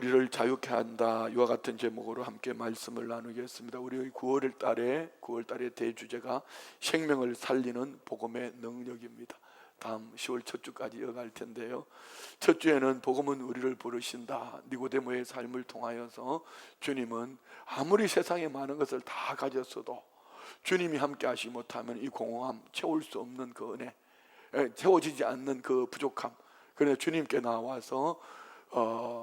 우리를 자유케 한다. 이와 같은 제목으로 함께 말씀을 나누겠습니다. 우리 9월 달의 대주제가 생명을 살리는 복음의 능력입니다. 다음 10월 첫 주까지 이어갈 텐데요. 첫 주에는 복음은 우리를 부르신다. 니고데모의 삶을 통하여서 주님은 아무리 세상에 많은 것을 다 가졌어도 주님이 함께 하시 못하면 이 공허함, 채울 수 없는 그 은혜, 채워지지 않는 그 부족함, 그러나 주님께 나와서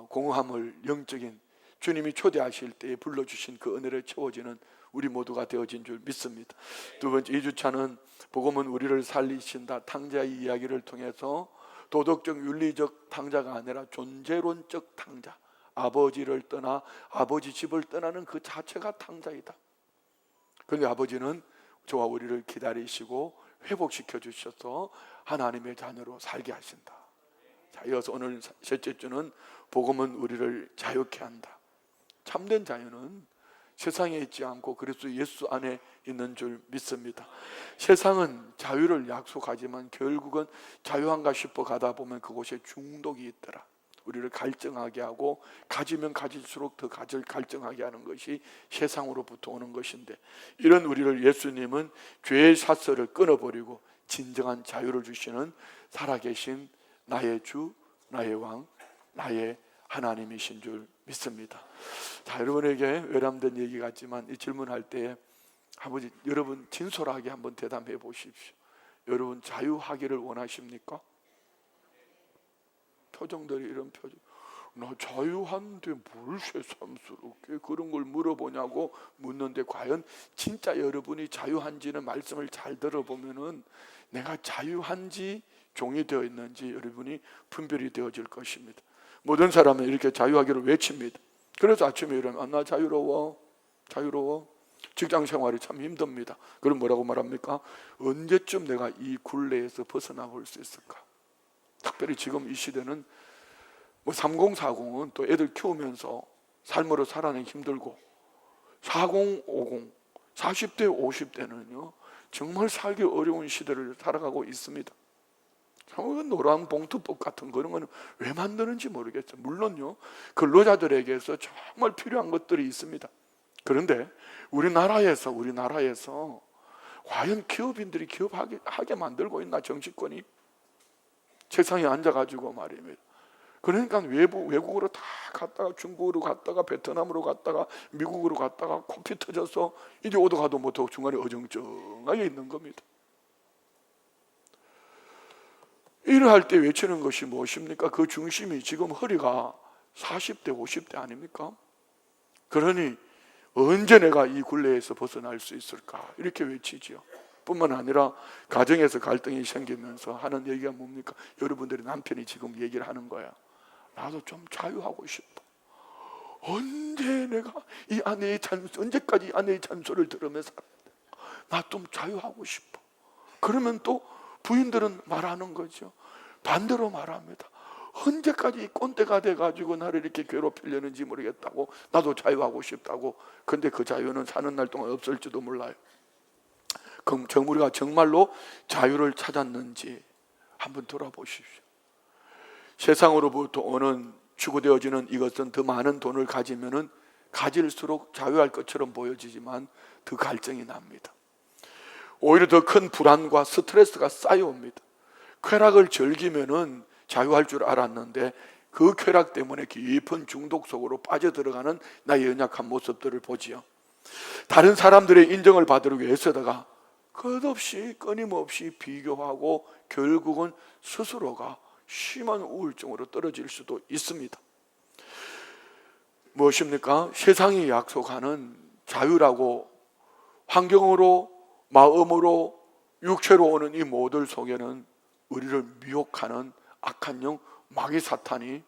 공허함을 영적인 주님이 초대하실 때에 불러주신 그 은혜를 채워지는 우리 모두가 되어진 줄 믿습니다. 두 번째 2주차는 복음은 우리를 살리신다. 탕자의 이야기를 통해서 도덕적 윤리적 탕자가 아니라 존재론적 탕자, 아버지를 떠나 아버지 집을 떠나는 그 자체가 탕자이다. 그런데 아버지는 저와 우리를 기다리시고 회복시켜 주셔서 하나님의 자녀로 살게 하신다. 자, 이어서 오늘 셋째 주는 복음은 우리를 자유케 한다. 참된 자유는 세상에 있지 않고 그리스도 예수 안에 있는 줄 믿습니다. 세상은 자유를 약속하지만 결국은 자유한가 싶어 가다 보면 그곳에 중독이 있더라. 우리를 갈증하게 하고 가지면 가질수록 더 갈증하게 하는 것이 세상으로부터 오는 것인데, 이런 우리를 예수님은 죄의 사슬을 끊어버리고 진정한 자유를 주시는 살아계신 나의 주, 나의 왕, 나의 하나님이신 줄 믿습니다. 자, 여러분에게 외람된 얘기 같지만 이 질문할 때 아버지, 여러분 진솔하게 한번 대답해 보십시오. 여러분 자유하기를 원하십니까? 표정들이 이런 표정. 나 자유한데 뭘 새삼스럽게 그런 걸 물어보냐고 묻는데, 과연 진짜 여러분이 자유한지는 말씀을 잘 들어보면은 내가 자유한지 종이 되어 있는지 여러분이 분별이 되어질 것입니다. 모든 사람은 이렇게 자유하기를 외칩니다. 그래서 아침에 일어나면 나 자유로워. 직장 생활이 참 힘듭니다. 그럼 뭐라고 말합니까? 언제쯤 내가 이 굴레에서 벗어나 볼 수 있을까? 특별히 지금 이 시대는 3040은 또 애들 키우면서 삶으로 살아내기 힘들고, 4050, 40대 50대는요 정말 살기 어려운 시대를 살아가고 있습니다. 노란 봉투법 같은 그런 거는 왜 만드는지 모르겠어요. 물론요 근로자들에게서 정말 필요한 것들이 있습니다. 그런데 우리나라에서 과연 기업인들이 기업하게 만들고 있나? 정치권이 책상에 앉아가지고 말입니다. 그러니까 외국으로 다 갔다가 중국으로 갔다가 베트남으로 갔다가 미국으로 갔다가 코피 터져서 이제 오도 가도 못하고 중간에 어정쩡하게 있는 겁니다. 일을 할 때 외치는 것이 무엇입니까? 그 중심이 지금 허리가 40대 50대 아닙니까? 그러니 언제 내가 이 굴레에서 벗어날 수 있을까? 이렇게 외치지요. 뿐만 아니라 가정에서 갈등이 생기면서 하는 얘기가 뭡니까? 여러분들이 남편이 지금 얘기를 하는 거야. 나도 좀 자유하고 싶어. 언제까지 이 아내의 잔소리를 들으면서 나 좀 자유하고 싶어. 그러면 또 부인들은 말하는 거죠. 반대로 말합니다. 언제까지 꼰대가 돼가지고 나를 이렇게 괴롭히려는지 모르겠다고, 나도 자유하고 싶다고. 근데 그 자유는 사는 날 동안 없을지도 몰라요. 그럼 우리가 정말로 자유를 찾았는지 한번 돌아보십시오. 세상으로부터 오는 추구되어지는 이것은 더 많은 돈을 가지면은 가질수록 자유할 것처럼 보여지지만 더 갈증이 납니다. 오히려 더 큰 불안과 스트레스가 쌓여옵니다. 쾌락을 즐기면은 자유할 줄 알았는데 그 쾌락 때문에 깊은 중독 속으로 빠져들어가는 나의 연약한 모습들을 보지요. 다른 사람들의 인정을 받으려고 애쓰다가 끝없이 끊임없이 비교하고 결국은 스스로가 심한 우울증으로 떨어질 수도 있습니다. 무엇입니까? 세상이 약속하는 자유라고 환경으로, 마음으로, 육체로 오는 이 모든 속에는 우리를 미혹하는 악한 영 마귀 사탄이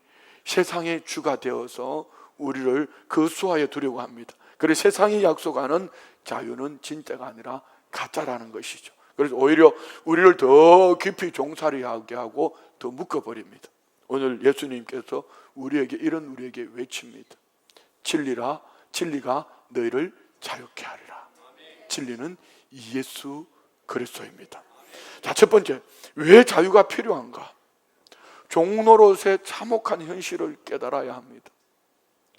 세상의 주가 되어서 우리를 그 수하에 두려고 합니다. 그래서 세상이 약속하는 자유는 진짜가 아니라 가짜라는 것이죠. 그래서 오히려 우리를 더 깊이 종살이하게 하고 더 묶어버립니다. 오늘 예수님께서 우리에게 외칩니다. 진리가 너희를 자유케 하리라. 진리는 예수 그리스도입니다. 자, 첫 번째, 왜 자유가 필요한가? 종노릇의 참혹한 현실을 깨달아야 합니다.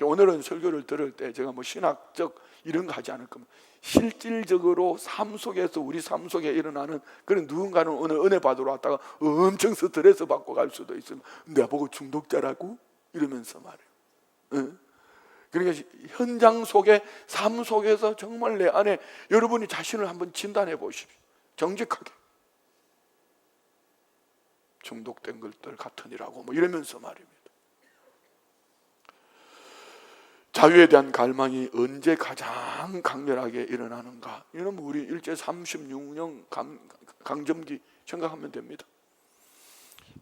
오늘은 설교를 들을 때 제가 뭐 신학적 이런 거 하지 않을 겁니다. 실질적으로 삶 속에서 우리 삶 속에 일어나는 그런 누군가는 오늘 은혜 받으러 왔다가 엄청 스트레스 받고 갈 수도 있으면 내가 보고 중독자라고 이러면서 말이에요. 응? 그러니까 현장 속에 삶 속에서 정말 내 안에 여러분이 자신을 한번 진단해 보십시오. 정직하게. 중독된 것들 같으니라고 뭐 이러면서 말입니다. 자유에 대한 갈망이 언제 가장 강렬하게 일어나는가? 이는 우리 일제 36년 강점기 생각하면 됩니다.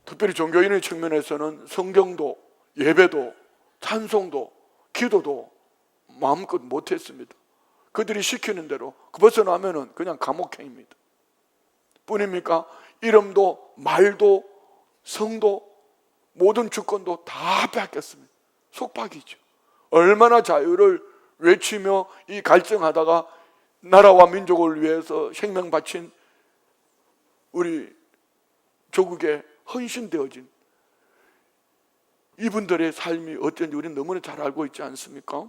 특별히 종교인의 측면에서는 성경도 예배도 찬송도 기도도 마음껏 못했습니다. 그들이 시키는 대로 벗어나면은 그냥 감옥행입니다. 뿐입니까? 이름도 말도 성도 모든 주권도 다 뺏겼습니다. 속박이죠. 얼마나 자유를 외치며 이 갈증하다가 나라와 민족을 위해서 생명 바친 우리 조국에 헌신되어진 이분들의 삶이 어쩐지 우리는 너무나 잘 알고 있지 않습니까?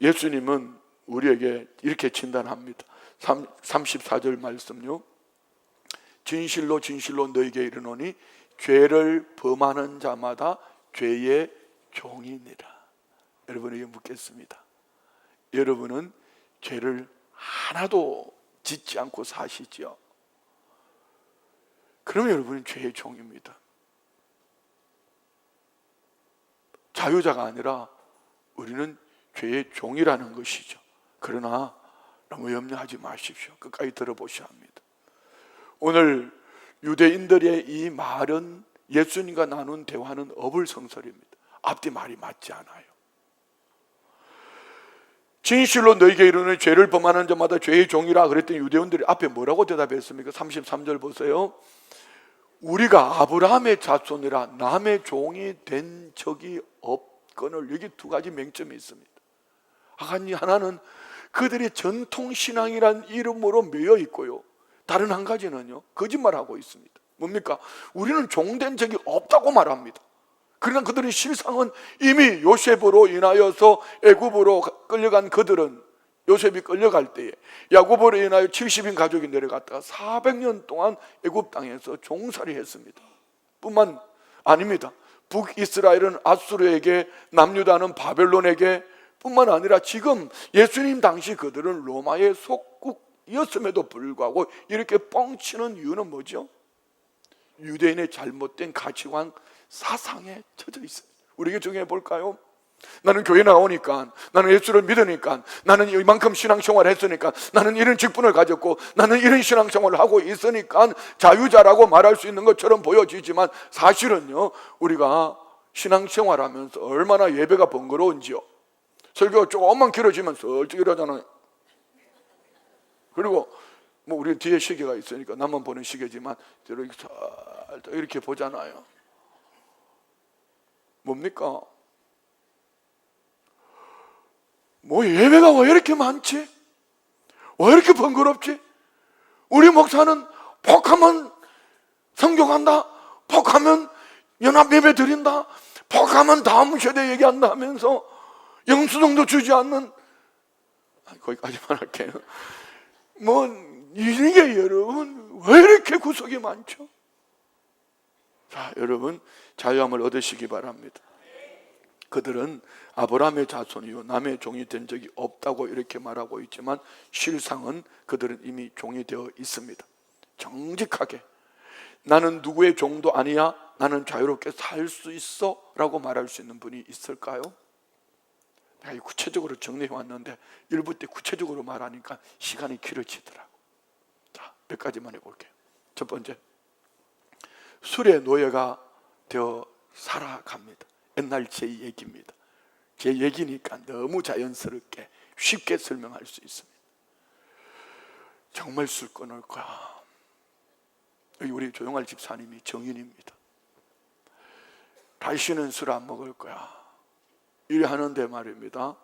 예수님은 우리에게 이렇게 진단합니다. 34절 말씀요. 진실로 진실로 너희에게 이르노니 죄를 범하는 자마다 죄의 종이니라. 여러분에게 묻겠습니다. 여러분은 죄를 하나도 짓지 않고 사시죠? 그러면 여러분은 죄의 종입니다. 자유자가 아니라 우리는 죄의 종이라는 것이죠. 그러나 너무 염려하지 마십시오. 끝까지 들어보셔야 합니다. 오늘 유대인들의 이 말은 예수님과 나눈 대화는 어불성설입니다. 앞뒤 말이 맞지 않아요. 진실로 너희에게 이르노니 죄를 범하는 자마다 죄의 종이라 그랬더니 유대인들이 앞에 뭐라고 대답했습니까? 33절 보세요. 우리가 아브라함의 자손이라 남의 종이 된 적이 없거늘. 여기 두 가지 맹점이 있습니다. 하나는 그들의 전통신앙이란 이름으로 매여 있고요, 다른 한 가지는요, 거짓말하고 있습니다. 뭡니까? 우리는 종된 적이 없다고 말합니다. 그러나 그들의 실상은 이미 요셉으로 인하여서 애굽으로 끌려간 그들은, 요셉이 끌려갈 때에 야곱으로 인하여 70인 가족이 내려갔다가 400년 동안 애굽 땅에서 종살이 했습니다. 뿐만 아닙니다. 북이스라엘은 아수르에게, 남유다는 바벨론에게, 뿐만 아니라 지금 예수님 당시 그들은 로마의 속국이었음에도 불구하고 이렇게 뻥치는 이유는 뭐죠? 유대인의 잘못된 가치관, 사상에 젖어 있어요. 우리에게 정해 볼까요? 나는 교회 나오니까, 나는 예수를 믿으니까, 나는 이만큼 신앙생활을 했으니까, 나는 이런 직분을 가졌고, 나는 이런 신앙생활을 하고 있으니까 자유자라고 말할 수 있는 것처럼 보여지지만 사실은요, 우리가 신앙생활하면서 얼마나 예배가 번거로운지요. 설교가 조금만 길어지면 설득 이러잖아요. 그리고 뭐 우리 뒤에 시계가 있으니까 나만 보는 시계지만 이렇게 살짝 이렇게 보잖아요. 뭡니까? 뭐 예배가 왜 이렇게 많지? 왜 이렇게 번거롭지? 우리 목사는 폭하면 성경한다, 폭하면 연합 예배 드린다, 폭하면 다음 세대 얘기한다 하면서 영수증도 주지 않는, 거기까지만 할게요. 뭐 이게 여러분 왜 이렇게 구석이 많죠? 자, 여러분 자유함을 얻으시기 바랍니다. 그들은 아브라함의 자손이요 남의 종이 된 적이 없다고 이렇게 말하고 있지만 실상은 그들은 이미 종이 되어 있습니다. 정직하게 나는 누구의 종도 아니야, 나는 자유롭게 살 수 있어 라고 말할 수 있는 분이 있을까요? 내가 구체적으로 정리해 왔는데 일부 때 구체적으로 말하니까 시간이 길어지더라고. 자, 몇 가지만 해볼게요. 첫 번째, 술의 노예가 되어 살아갑니다. 옛날 제 얘기입니다. 제 얘기니까 너무 자연스럽게 쉽게 설명할 수 있습니다. 정말 술 끊을 거야. 여기 우리 조용할 집사님이 정인입니다. 다시는 술 안 먹을 거야. 이래 하는데 말입니다,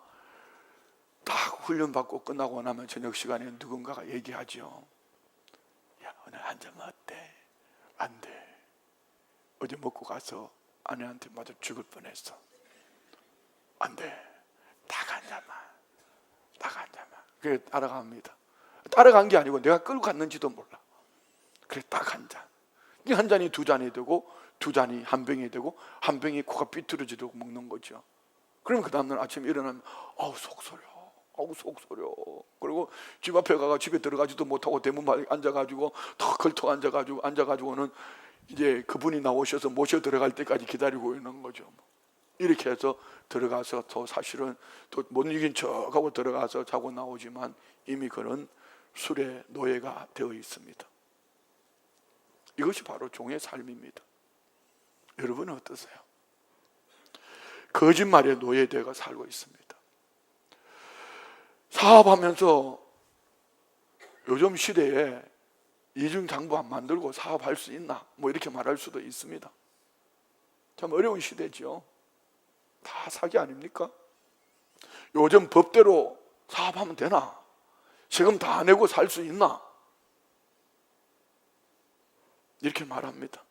딱 훈련받고 끝나고 나면 저녁 시간에 누군가가 얘기하죠. 야, 오늘 한 잔 어때? 안 돼. 어제 먹고 가서 아내한테 맞아 죽을 뻔했어. 안 돼. 딱 앉아만. 그래 따라갑니다. 따라간 게 아니고 내가 끌고 갔는지도 몰라. 그래 딱 한 잔. 이 한 잔이 두 잔이 되고 두 잔이 한 병이 되고 한 병이 코가 삐뚤어지도록 먹는 거죠. 그러면 그 다음날 아침에 일어나면 아우 속 소려. 그리고 집 앞에 가가 집에 들어가지도 못하고 대문 밖에 앉아가지고 더 걸터 앉아가지고는 이제 그분이 나오셔서 모셔 들어갈 때까지 기다리고 있는 거죠. 이렇게 해서 들어가서 또 사실은 또 못 이긴 척하고 들어가서 자고 나오지만 이미 그는 술의 노예가 되어 있습니다. 이것이 바로 종의 삶입니다. 여러분은 어떠세요? 거짓말의 노예되어 살고 있습니다. 사업하면서 요즘 시대에 이중장부 안 만들고 사업할 수 있나? 뭐 이렇게 말할 수도 있습니다. 참 어려운 시대죠. 다 사기 아닙니까? 요즘 법대로 사업하면 되나? 세금 다 내고 살 수 있나? 이렇게 말합니다.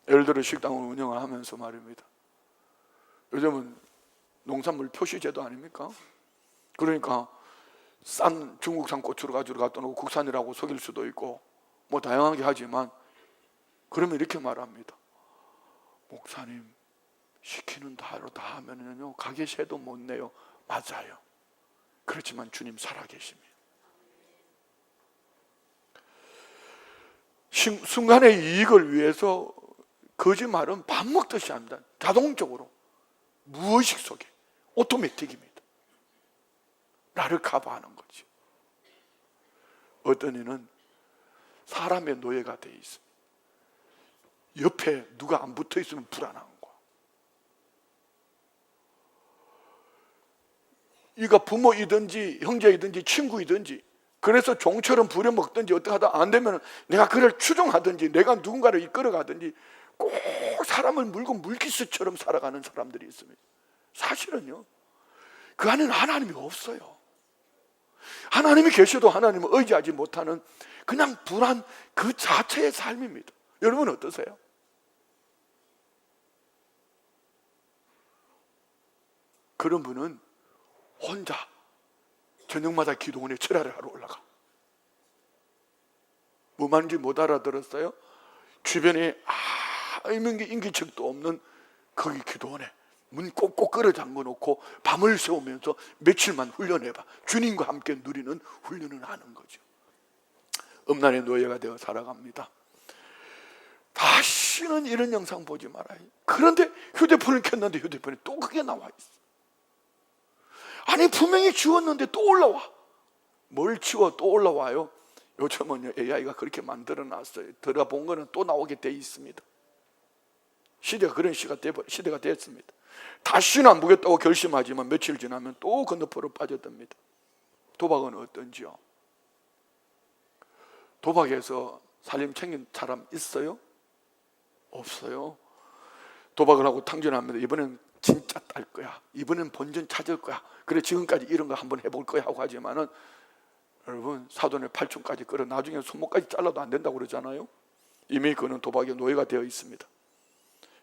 예를 들어 식당을 운영을 하면서 말입니다. 요즘은 농산물 표시제도 아닙니까? 그러니까 싼 중국산 고추를 가지고 갖다 놓고 국산이라고 속일 수도 있고 뭐 다양하게 하지만 그러면 이렇게 말합니다. 목사님 시키는 대로 다 하면은요 가게 세도 못 내요. 맞아요. 그렇지만 주님 살아계십니다. 순간의 이익을 위해서 거짓말은 밥 먹듯이 합니다. 자동적으로 무의식 속에 오토매틱입니다. 나를 커버하는 거죠. 어떤 이는 사람의 노예가 되어 있습니다. 옆에 누가 안 붙어 있으면 불안한 거야. 이가 부모이든지 형제이든지 친구이든지 그래서 종처럼 부려먹든지 어떻게 하다 안 되면 내가 그를 추종하든지 내가 누군가를 이끌어가든지 꼭 사람을 물고 물기수처럼 살아가는 사람들이 있습니다. 사실은요 그 안에는 하나님이 없어요. 하나님이 계셔도 하나님을 의지하지 못하는 그냥 불안 그 자체의 삶입니다. 여러분 어떠세요? 그런 분은 혼자 저녁마다 기도원에 철야를 하러 올라가. 뭐 말인지 못 알아들었어요? 주변에 인기척도 없는 거기 기도원에 문 꼭꼭 끌어 잠궈 놓고 밤을 새우면서 며칠만 훈련해봐. 주님과 함께 누리는 훈련을 하는 거죠. 음란의 노예가 되어 살아갑니다. 다시는 이런 영상 보지 말아요. 그런데 휴대폰을 켰는데 휴대폰에 또 그게 나와 있어. 아니 분명히 지웠는데 또 올라와. 뭘 지워 또 올라와요? 요즘은 AI가 그렇게 만들어 놨어요. 들어본 거는 또 나오게 돼 있습니다. 시대가 그런 시대가 됐습니다. 다시는 안 보겠다고 결심하지만 며칠 지나면 또 건너포로 빠져듭니다. 도박은 어떤지요? 도박에서 살림 챙긴 사람 있어요? 없어요. 도박을 하고 탕진합니다. 이번엔 진짜 딸 거야. 이번엔 본전 찾을 거야. 그래 지금까지 이런 거 한번 해볼 거야 하고 하지만은 여러분 사돈의 팔촌까지 끌어 나중에 손목까지 잘라도 안 된다고 그러잖아요. 이미 그는 도박의 노예가 되어 있습니다.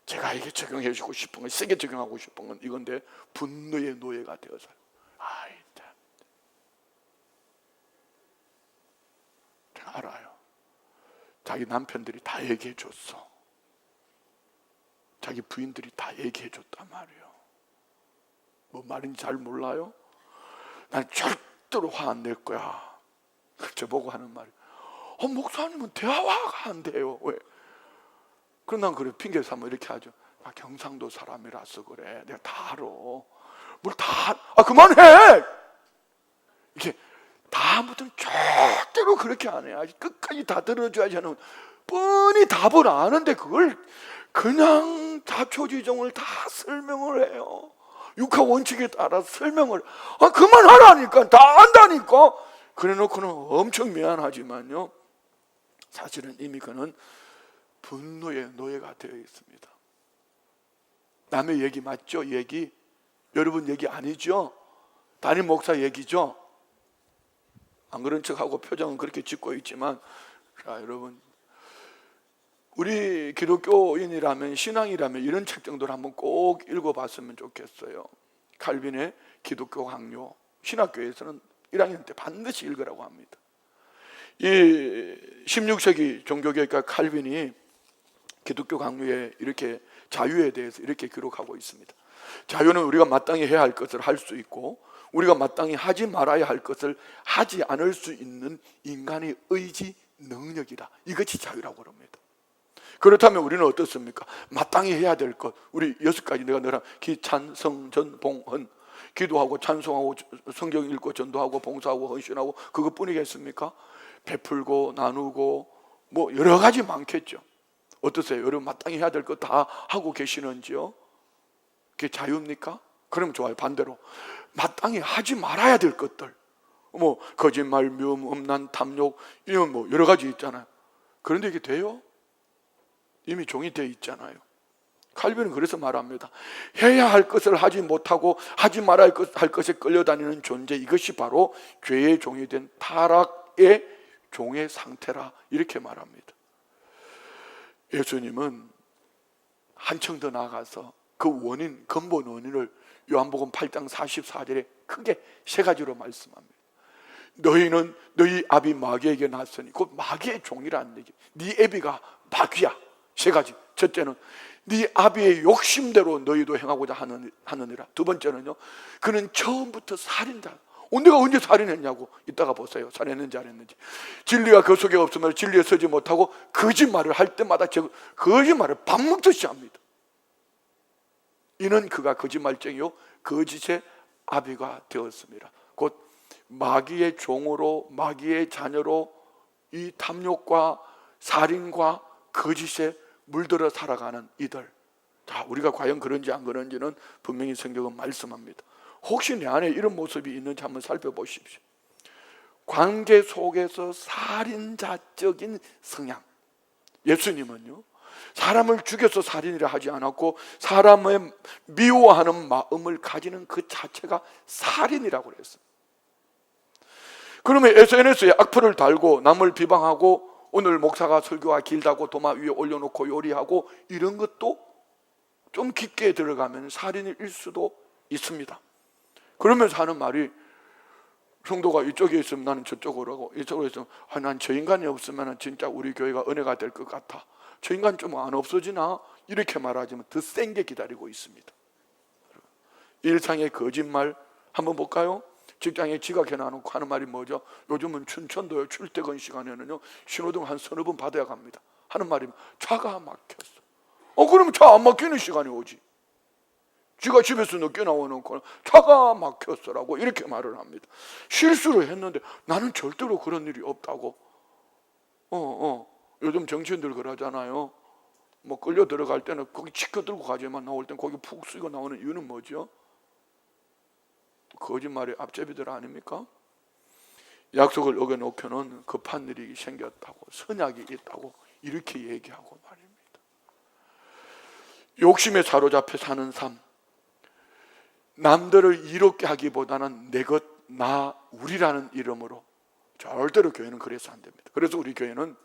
제가 이게 적용해 주고 싶은 건 세게 적용하고 싶은 건 이건데 분노의 노예가 되어서 제가 알아요. 자기 남편들이 다 얘기해 줬어. 자기 부인들이 다 얘기해 줬단 말이에요. 뭐 말인지 잘 몰라요? 난 절대로 화 안 낼 거야. 저보고 하는 말이 목사님은 대화가 안 돼요. 왜? 그럼 난 그래 핑계 삼아 이렇게 하죠. 경상도 사람이라서 그래. 내가 다 알아. 뭘 다 그만해. 이게 다음부터는 절대로 그렇게 안 해야지. 끝까지 다 들어줘야지 하는 뻔히 답을 아는데 그걸 그냥 자초지종을 다 설명을 해요. 육하 원칙에 따라 설명을 그만하라니까. 다 안다니까. 그래 놓고는 엄청 미안하지만요 사실은 이미 그는 분노의 노예가 되어 있습니다. 남의 얘기 맞죠? 얘기? 여러분 얘기 아니죠? 담임 목사 얘기죠? 안 그런 척하고 표정은 그렇게 짓고 있지만 자 여러분 우리 기독교인이라면 신앙이라면 이런 책 정도를 한번 꼭 읽어봤으면 좋겠어요. 칼빈의 기독교 강요, 신학교에서는 1학년 때 반드시 읽으라고 합니다. 이 16세기 종교개혁가 칼빈이 기독교 강요에 이렇게 자유에 대해서 이렇게 기록하고 있습니다. 자유는 우리가 마땅히 해야 할 것을 할 수 있고 우리가 마땅히 하지 말아야 할 것을 하지 않을 수 있는 인간의 의지, 능력이다. 이것이 자유라고 합니다. 그렇다면 우리는 어떻습니까? 마땅히 해야 될 것, 우리 6가지 내가 너랑 기, 찬, 성, 전, 봉, 헌, 기도하고 찬송하고 성경 읽고 전도하고 봉사하고 헌신하고 그것뿐이겠습니까? 베풀고 나누고 뭐 여러 가지 많겠죠. 어떠세요? 여러분 마땅히 해야 될 것 다 하고 계시는지요? 그게 자유입니까? 그러면 좋아요. 반대로 마땅히 하지 말아야 될 것들, 뭐 거짓말, 미움, 음란, 탐욕 이런 뭐 여러 가지 있잖아요. 그런데 이게 돼요? 이미 종이 돼 있잖아요. 칼빈은 그래서 말합니다. 해야 할 것을 하지 못하고 하지 말아야 할 것에 끌려다니는 존재, 이것이 바로 죄의 종이 된 타락의 종의 상태라, 이렇게 말합니다. 예수님은 한층 더 나아가서 그 원인, 근본 원인을 요한복음 8장 44절에 크게 3가지로 말씀합니다. 너희는 너희 아비 마귀에게 났으니, 곧 마귀의 종이라는 얘기. 네 애비가 마귀야. 3가지. 첫째는 네 아비의 욕심대로 너희도 행하고자 하느니라. 두 번째는요, 그는 처음부터 살인자. 내가 언제 살인했냐고 이따가 보세요. 살인했는지 안 했는지. 진리가 그 속에 없으면 진리에 서지 못하고 거짓말을 할 때마다 거짓말을 밥 먹듯이 합니다. 이는 그가 거짓말쟁이요 거짓의 아비가 되었습니다. 곧 마귀의 종으로, 마귀의 자녀로 이 탐욕과 살인과 거짓에 물들어 살아가는 이들. 자, 우리가 과연 그런지 안 그런지는 분명히 성경은 말씀합니다. 혹시 내 안에 이런 모습이 있는지 한번 살펴보십시오. 관계 속에서 살인자적인 성향. 예수님은요, 사람을 죽여서 살인이라 하지 않았고 사람의 미워하는 마음을 가지는 그 자체가 살인이라고 그랬어요. 그러면 SNS에 악플을 달고 남을 비방하고 오늘 목사가 설교가 길다고 도마 위에 올려놓고 요리하고 이런 것도 좀 깊게 들어가면 살인일 수도 있습니다. 그러면서 하는 말이, 성도가 이쪽에 있으면 나는 저쪽으로 하고 이쪽으로 있으면 난 저 인간이 없으면 진짜 우리 교회가 은혜가 될 것 같아. 저 인간 좀 안 없어지나? 이렇게 말하지만 더 센 게 기다리고 있습니다. 일상의 거짓말 한번 볼까요? 직장에 지각해 놔놓고 하는 말이 뭐죠? 요즘은 춘천도요, 출퇴근 시간에는요 신호등 한 3-4번 받아야 갑니다 하는 말이 차가 막혔어. 그러면 차 안 막히는 시간이 오지. 지가 집에서 늦게 나오놓고 차가 막혔어라고 이렇게 말을 합니다. 실수를 했는데 나는 절대로 그런 일이 없다고. 요즘 정치인들 그러잖아요. 뭐 끌려 들어갈 때는 거기 치켜 들고 가지만 나올 땐 거기 푹 쓰고 나오는 이유는 뭐죠? 거짓말의 앞제비들 아닙니까? 약속을 어겨놓고는 급한 일이 생겼다고, 선약이 있다고 이렇게 얘기하고 말입니다. 욕심에 사로잡혀 사는 삶, 남들을 이롭게 하기보다는 내 것, 나, 우리라는 이름으로 절대로 교회는 그래서 안 됩니다. 그래서 우리 교회는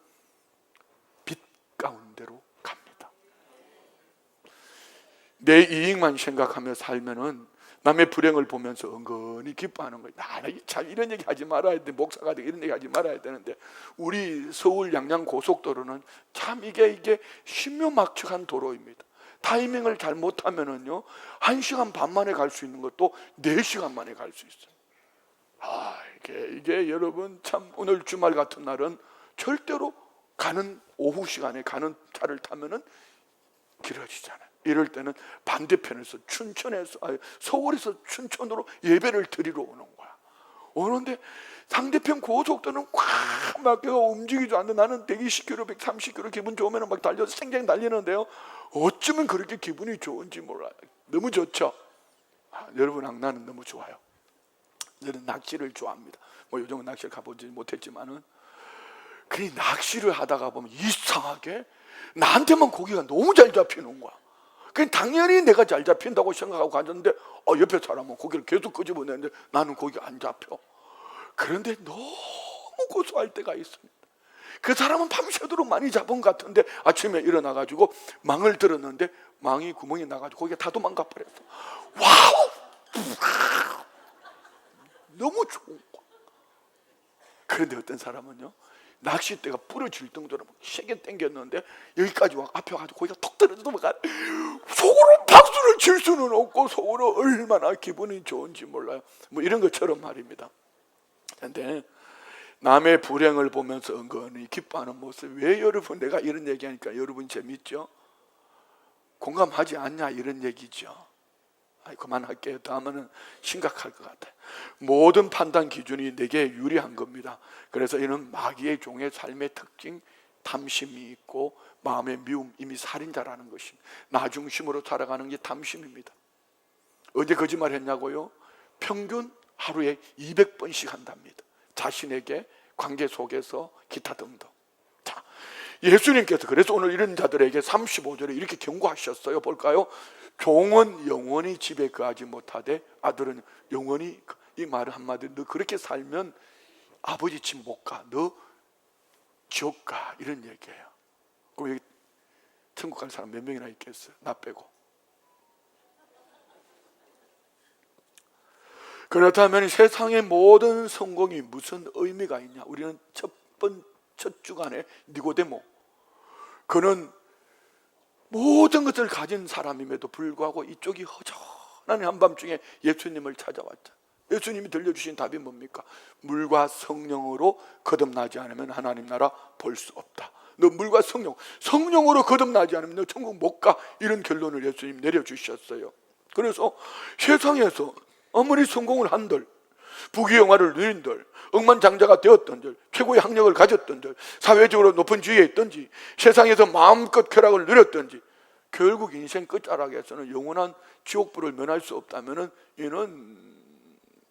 빛 가운데로 갑니다. 내 이익만 생각하며 살면은 남의 불행을 보면서 은근히 기뻐하는 거예요. 나는 참 이런 얘기 하지 말아야 돼. 목사가 되고 이런 얘기 하지 말아야 되는데, 우리 서울 양양 고속도로는 참 이게 신묘막측한 도로입니다. 타이밍을 잘못하면은요 1시간 반 만에 갈 수 있는 것도 4시간 만에 갈 수 있어요. 이게 여러분 참 오늘 주말 같은 날은 절대로 가는 오후 시간에 가는 차를 타면은 길어지잖아요. 이럴 때는 반대편에서 서울에서 춘천으로 예배를 드리러 오는 거야. 오는데 상대편 고속도로는 꽉 막혀 움직이지도 않는데 나는 120km, 130km 기분 좋으면 막 달려서 생생 달리는데요. 어쩌면 그렇게 기분이 좋은지 몰라요. 너무 좋죠. 여러분, 나는 너무 좋아요. 저는 낚시를 좋아합니다. 뭐 요즘은 낚시를 가보지 못했지만은 그 낚시를 하다가 보면 이상하게 나한테만 고기가 너무 잘 잡히는 거야. 그냥 당연히 내가 잘 잡힌다고 생각하고 갔는데 옆에 사람은 고기를 계속 끄집어내는데 나는 고기가 안 잡혀. 그런데 너무 고소할 때가 있습니다. 그 사람은 밤새도록 많이 잡은 것 같은데 아침에 일어나가지고 망을 들었는데 망이 구멍이 나가지고 고기가 다 도망가 버렸어. 와우! 좋은 거야. 그런데 어떤 사람은요, 낚싯대가 부러질 정도로 세게 당겼는데 여기까지 와 앞에 가지고 거기가 톡 떨어져도 속으로 박수를 칠 수는 없고 속으로 얼마나 기분이 좋은지 몰라요. 뭐 이런 것처럼 말입니다. 그런데 남의 불행을 보면서 은근히 기뻐하는 모습, 왜 여러분 내가 이런 얘기하니까 여러분 재밌죠? 공감하지 않냐 이런 얘기죠. 그만할게요. 다음에는 심각할 것 같아요. 모든 판단 기준이 내게 유리한 겁니다. 그래서 이는 마귀의 종의 삶의 특징, 탐심이 있고 마음의 미움, 이미 살인자라는 것입니다. 나 중심으로 살아가는 게 탐심입니다. 어제 거짓말 했냐고요? 평균 하루에 200번씩 한답니다. 자신에게, 관계 속에서, 기타 등등. 자, 예수님께서 그래서 오늘 이런 자들에게 35절에 이렇게 경고하셨어요. 볼까요? 종은 영원히 집에 거하지 못하되 아들은 영원히, 이 말을 한마디, 너 그렇게 살면 아버지 집 못 가, 너 지옥 가, 이런 얘기예요. 그럼 여기 천국 갈 사람 몇 명이나 있겠어요? 나 빼고. 그렇다면 세상의 모든 성공이 무슨 의미가 있냐? 우리는 첫 주간에 니고데모, 그는 모든 것을 가진 사람임에도 불구하고 이쪽이 허전한 한밤중에 예수님을 찾아왔죠. 예수님이 들려주신 답이 뭡니까? 물과 성령으로 거듭나지 않으면 하나님 나라 볼 수 없다. 너 물과 성령으로 거듭나지 않으면 너 천국 못 가, 이런 결론을 예수님 내려주셨어요. 그래서 세상에서 아무리 성공을 한들, 부귀영화를 누린들, 억만장자가 되었던들, 최고의 학력을 가졌던들, 사회적으로 높은 지위에 있든지, 세상에서 마음껏 쾌락을 누렸든지, 결국 인생 끝자락에서는 영원한 지옥불을 면할 수 없다면 이는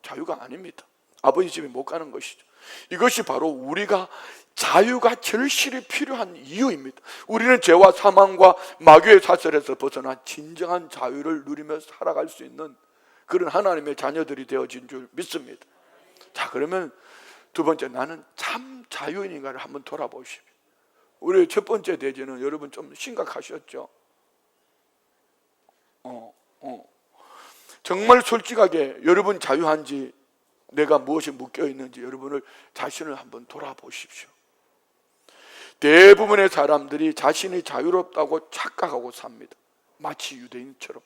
자유가 아닙니다. 아버지 집에 못 가는 것이죠. 이것이 바로 우리가 자유가 절실히 필요한 이유입니다. 우리는 죄와 사망과 마귀의 사슬에서 벗어나 진정한 자유를 누리며 살아갈 수 있는 그런 하나님의 자녀들이 되어진 줄 믿습니다. 자, 그러면 두 번째, 나는 참 자유인인가를 한번 돌아보십시오. 우리 첫 번째 대제는 여러분 좀 심각하셨죠? 정말 솔직하게 여러분 자유한지, 내가 무엇이 묶여있는지 여러분을 자신을 한번 돌아보십시오. 대부분의 사람들이 자신이 자유롭다고 착각하고 삽니다. 마치 유대인처럼.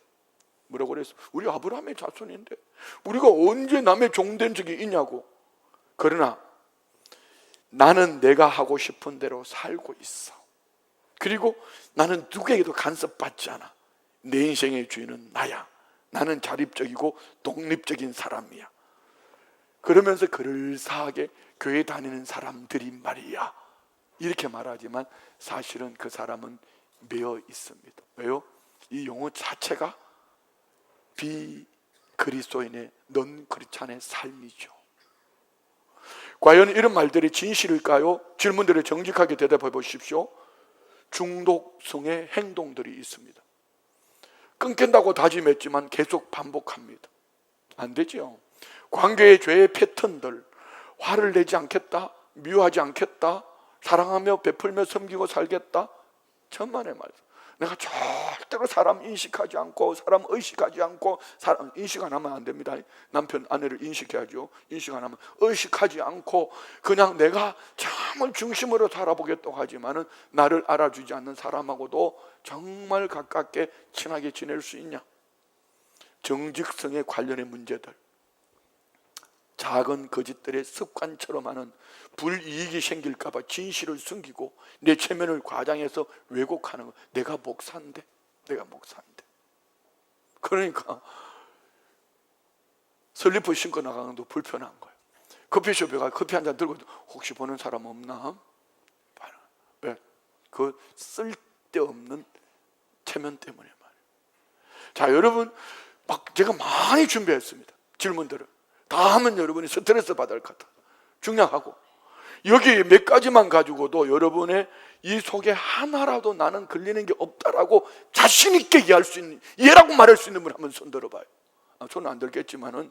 뭐라고 그랬어? 우리 아브라함의 자손인데 우리가 언제 남의 종된 적이 있냐고. 그러나 나는 내가 하고 싶은 대로 살고 있어. 그리고 나는 누구에게도 간섭받지 않아. 내 인생의 주인은 나야. 나는 자립적이고 독립적인 사람이야. 그러면서 그럴싸하게 교회 다니는 사람들이 말이야, 이렇게 말하지만 사실은 그 사람은 매여 있습니다. 왜요? 이 용어 자체가 비그리스도인의 넌 크리스찬의 삶이죠. 과연 이런 말들이 진실일까요? 질문들을 정직하게 대답해 보십시오. 중독성의 행동들이 있습니다. 끊긴다고 다짐했지만 계속 반복합니다. 안 되죠. 관계의 죄의 패턴들, 화를 내지 않겠다, 미워하지 않겠다, 사랑하며 베풀며 섬기고 살겠다, 천만의 말씀. 내가 절대로 사람 인식하지 않고, 사람 의식하지 않고, 사람 인식 안 하면 안 됩니다. 남편 아내를 인식해야죠. 인식 안 하면 의식하지 않고 그냥 내가 정말 중심으로 살아보겠다고 하지만은 나를 알아주지 않는 사람하고도 정말 가깝게 친하게 지낼 수 있냐? 정직성에 관련된 문제들, 작은 거짓들의 습관처럼 하는 불이익이 생길까 봐 진실을 숨기고 내 체면을 과장해서 왜곡하는 거. 내가 목사인데. 그러니까 슬리퍼 신고 나가는 것도 불편한 거예요. 커피숍에 가 커피 한 잔 들고 혹시 보는 사람 없나? 왜? 그 쓸데없는 체면 때문에 말이에요. 자, 여러분, 막 제가 많이 준비했습니다. 질문들을 다 하면 여러분이 스트레스 받을 것 같아. 중요하고 여기 몇 가지만 가지고도 여러분의 이 속에 하나라도 나는 걸리는 게 없다라고 자신 있게 이해할 수 있는, 이해라고 말할 수 있는 분 한번 손 들어봐요. 손은 안 들겠지만은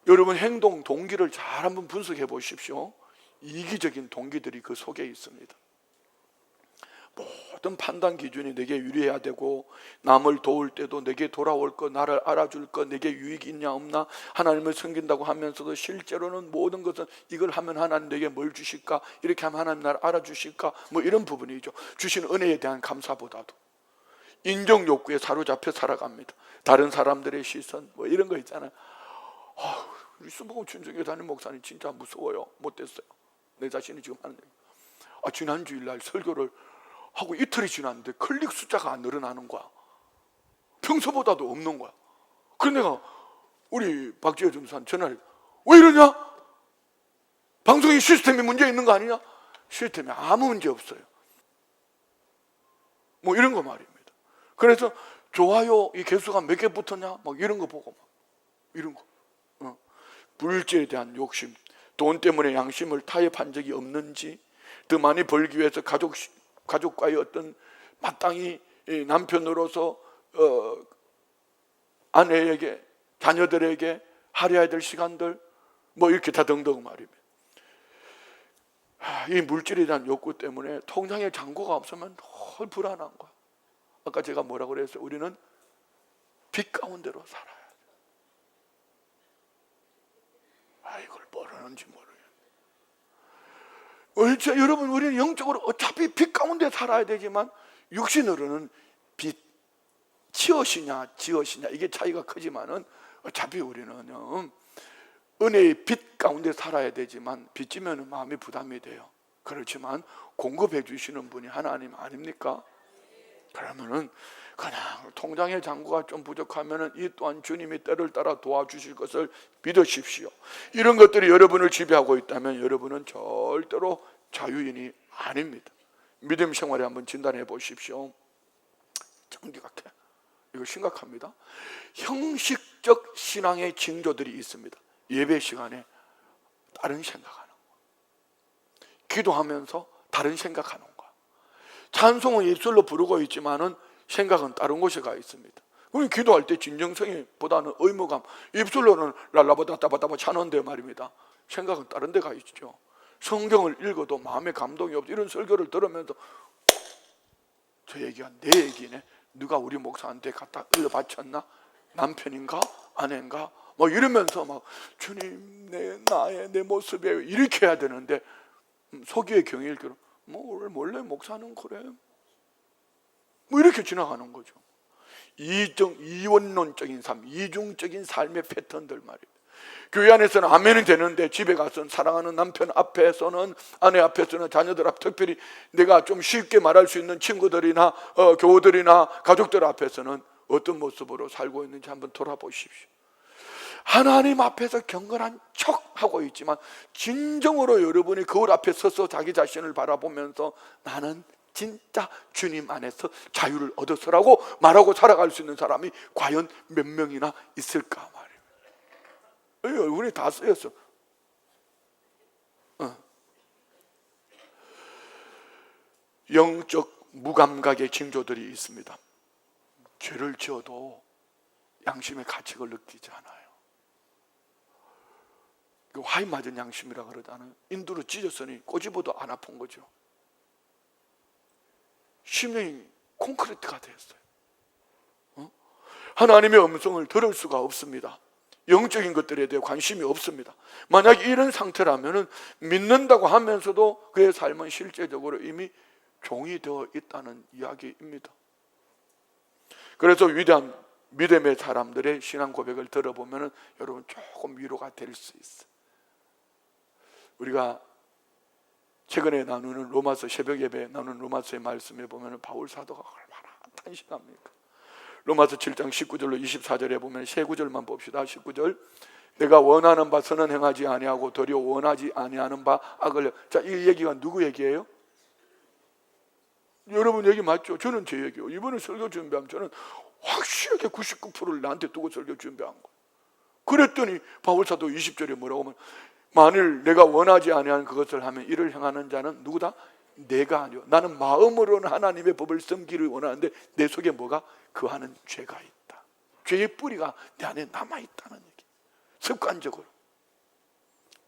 여러분 행동 동기를 잘 한번 분석해 보십시오. 이기적인 동기들이 그 속에 있습니다. 모든 판단 기준이 내게 유리해야 되고, 남을 도울 때도 내게 돌아올 것, 나를 알아줄 것, 내게 유익이 있냐 없나, 하나님을 섬긴다고 하면서도 실제로는 모든 것은 이걸 하면 하나님 내게 뭘 주실까, 이렇게 하면 하나님 나를 알아주실까, 뭐 이런 부분이죠. 주신 은혜에 대한 감사보다도 인정 욕구에 사로잡혀 살아갑니다. 다른 사람들의 시선 뭐 이런 거 있잖아요. 우리 수목원 춘정교 담임 목사님 진짜 무서워요. 못됐어요. 내 자신이 지금 하는 얘기. 지난 주일날 설교를 하고 이틀이 지났는데 클릭 숫자가 안 늘어나는 거야. 평소보다도 없는 거야. 그래서 내가 우리 박지혜 전사한테 전화를, 왜 이러냐? 방송이 시스템에 문제 있는 거 아니냐? 시스템에 아무 문제 없어요. 뭐 이런 거 말입니다. 그래서 좋아요 이 개수가 몇 개 붙었냐? 막 이런 거 보고 막 이런 거. 물질에 대한 욕심, 돈 때문에 양심을 타협한 적이 없는지, 더 많이 벌기 위해서 가족과의 어떤 마땅히 남편으로서 아내에게, 자녀들에게 할애해야 될 시간들, 뭐 이렇게 다 등등 말입니다. 이 물질에 대한 욕구 때문에 통장에 잔고가 없으면 늘 불안한 거야. 아까 제가 뭐라고 그랬어요? 우리는 빛 가운데로 살아야 돼. 이걸 모르는지 모르겠네. 여러분, 우리는 영적으로 어차피 빛 가운데 살아야 되지만 육신으로는 빛, 지엇이냐 지엇이냐 이게 차이가 크지만은 어차피 우리는 은혜의 빛 가운데 살아야 되지만 빚지면 마음이 부담이 돼요. 그렇지만 공급해 주시는 분이 하나님 아닙니까? 그러면은 그냥 통장의 잔고가 좀 부족하면은 이 또한 주님이 때를 따라 도와주실 것을 믿으십시오. 이런 것들이 여러분을 지배하고 있다면 여러분은 절대로 자유인이 아닙니다. 믿음 생활에 한번 진단해 보십시오. 정직하게 이거 심각합니다. 형식적 신앙의 징조들이 있습니다. 예배 시간에 다른 생각하는 거, 기도하면서 다른 생각하는 거, 찬송은 입술로 부르고 있지만은 생각은 다른 곳에 가 있습니다. 우리 기도할 때 진정성보다는 의무감, 입술로는 랄라바다따바다바 차는데 말입니다. 생각은 다른 데 가 있죠. 성경을 읽어도 마음에 감동이 없고, 이런 설교를 들으면서 저 얘기가 내 얘기네. 누가 우리 목사한테 갖다 일러 바쳤나? 남편인가? 아내인가? 뭐 이러면서 막 주님 내 모습에 이렇게 해야 되는데 속이의 경일대로 뭐 원래 목사는 그래 뭐 이렇게 지나가는 거죠. 이원론적인 삶, 이중적인 삶의 패턴들 말이에요. 교회 안에서는 아멘은 되는데 집에 가서는 사랑하는 남편 앞에서는, 아내 앞에서는, 자녀들 앞, 특별히 내가 좀 쉽게 말할 수 있는 친구들이나 교우들이나 가족들 앞에서는 어떤 모습으로 살고 있는지 한번 돌아보십시오. 하나님 앞에서 경건한 척하고 있지만 진정으로 여러분이 거울 앞에 서서 자기 자신을 바라보면서 나는 진짜 주님 안에서 자유를 얻었으라고 말하고 살아갈 수 있는 사람이 과연 몇 명이나 있을까 말이에요. 얼굴이 다 쓰였어. 영적 무감각의 징조들이 있습니다. 죄를 지어도 양심의 가책을 느끼지 않아요. 화이 맞은 양심이라 그러잖아요. 인두로 찢었으니 꼬집어도 안 아픈 거죠. 심령이 콘크리트가 되었어요. 하나님의 음성을 들을 수가 없습니다. 영적인 것들에 대해 관심이 없습니다. 만약 이런 상태라면 믿는다고 하면서도 그의 삶은 실제적으로 이미 종이 되어 있다는 이야기입니다. 그래서 위대한 믿음의 사람들의 신앙 고백을 들어보면 여러분 조금 위로가 될 수 있어요. 우리가 최근에 나누는 로마서, 새벽 예배 나누는 로마서의 말씀에 보면 바울 사도가 얼마나 탄식합니까? 로마서 7장 19절로 24절에 보면 세 구절만 봅시다. 19절, 내가 원하는 바 선은 행하지 아니하고 도리어 원하지 아니하는 바 악을. 자, 이 얘기가 누구 얘기예요? 여러분 얘기 맞죠? 저는 제 얘기예요. 이번에 설교 준비하면 저는 확실하게 99%를 나한테 두고 설교 준비한 거예요. 그랬더니 바울 사도 20절에 뭐라고 하면, 만일 내가 원하지 아니하는 그것을 하면 이를 행하는 자는 누구다? 내가 아니요. 나는 마음으로는 하나님의 법을 섬기를 원하는데 내 속에 뭐가? 그하는 죄가 있다. 죄의 뿌리가 내 안에 남아있다는 얘기. 습관적으로.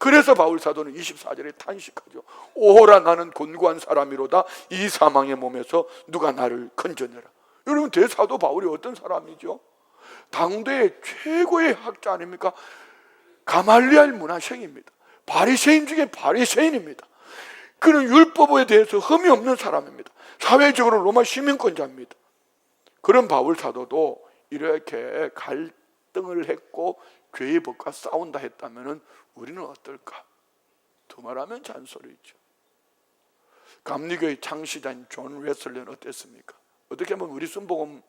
그래서 바울 사도는 24절에 탄식하죠. 오호라 나는 곤고한 사람이로다. 이 사망의 몸에서 누가 나를 건져내라. 여러분, 대사도 바울이 어떤 사람이죠? 당대의 최고의 학자 아닙니까? 가말리엘 문화생입니다. 바리새인 중에 바리새인입니다. 그는 율법에 대해서 흠이 없는 사람입니다. 사회적으로 로마 시민권자입니다. 그런 바울 사도도 이렇게 갈등을 했고 죄의 법과 싸운다 했다면 우리는 어떨까? 두말하면 잔소리죠. 감리교의 창시자인 존 웨슬리는 어땠습니까? 어떻게 보면 우리 순복음